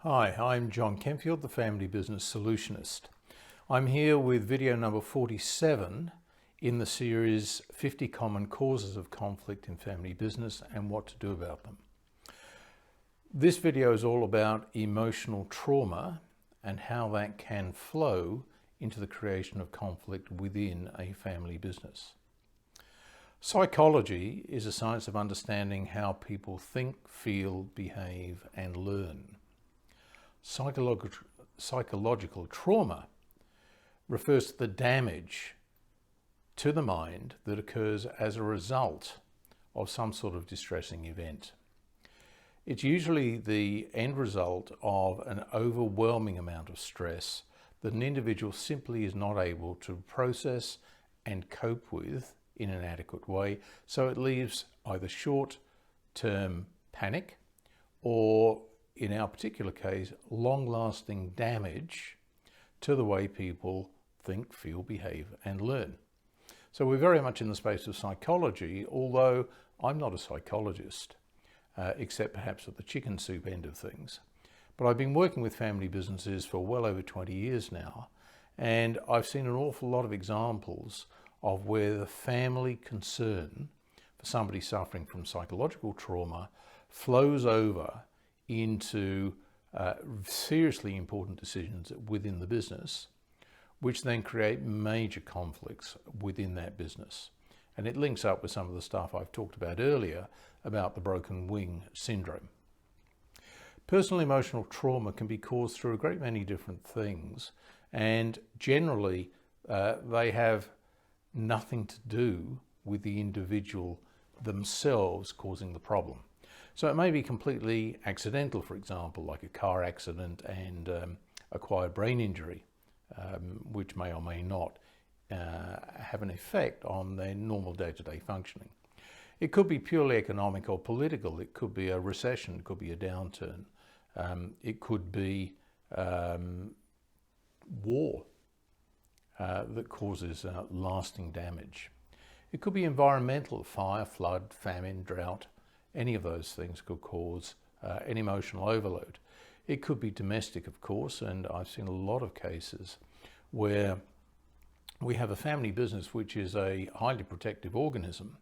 Hi, I'm John Kenfield, the Family Business Solutionist. I'm here with video number 47 in the series 50 Common Causes of Conflict in Family Business and What to Do About Them. This video is all about emotional trauma and how that can flow into the creation of conflict within a family business. Psychology is a science of understanding how people think, feel, behave, and learn. Psychological trauma refers to the damage to the mind that occurs as a result of some sort of distressing event. It's usually the end result of an overwhelming amount of stress that an individual simply is not able to process and cope with in an adequate way, so it leaves either short-term panic or, in our particular case, long-lasting damage to the way people think, feel, behave, and learn. So we're very much in the space of psychology, although I'm not a psychologist, except perhaps at the chicken soup end of things. But I've been working with family businesses for well over 20 years now, and I've seen an awful lot of examples of where the family concern for somebody suffering from psychological trauma flows over into seriously important decisions within the business, which then create major conflicts within that business. And it links up with some of the stuff I've talked about earlier about the broken wing syndrome. Personal emotional trauma can be caused through a great many different things, and generally they have nothing to do with the individual themselves causing the problem. So it may be completely accidental, for example, like a car accident and acquired brain injury, which may or may not have an effect on their normal day-to-day functioning. It could be purely economic or political. It could be a recession, it could be a downturn. It could be war that causes lasting damage. It could be environmental, fire, flood, famine, drought. Any of those things could cause an emotional overload. It could be domestic, of course, and I've seen a lot of cases where we have a family business which is a highly protective organism,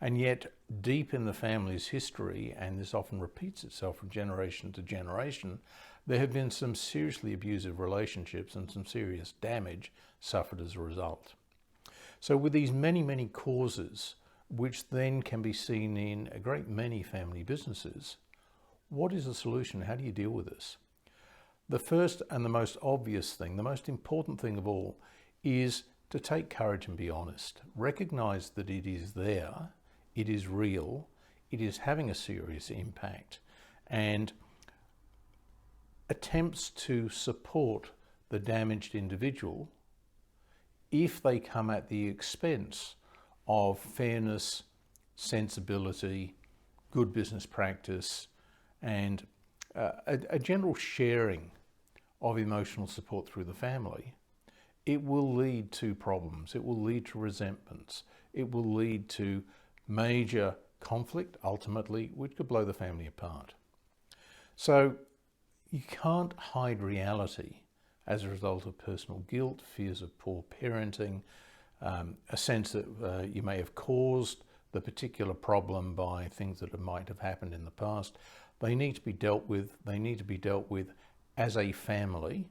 and yet deep in the family's history, and this often repeats itself from generation to generation, there have been some seriously abusive relationships and some serious damage suffered as a result. So with these many causes, which then can be seen in a great many family businesses, what is the solution? How do you deal with this? The first and the most obvious thing, the most important thing of all, is to take courage and be honest. Recognize that it is there, it is real, it is having a serious impact, and attempts to support the damaged individual, if they come at the expense of fairness, sensibility, good business practice, and a general sharing of emotional support through the family, it will lead to problems, it will lead to resentments, it will lead to major conflict, ultimately, which could blow the family apart. So you can't hide reality as a result of personal guilt, fears of poor parenting, a sense that you may have caused the particular problem by things that might have happened in the past. They need to be dealt with. They need to be dealt with as a family,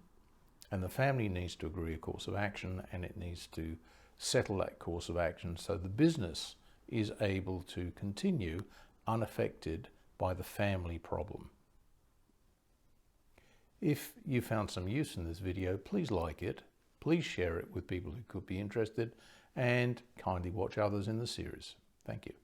and the family needs to agree a course of action, and it needs to settle that course of action so the business is able to continue unaffected by the family problem. If you found some use in this video, please like it. Please share it with people who could be interested, and kindly watch others in the series. Thank you.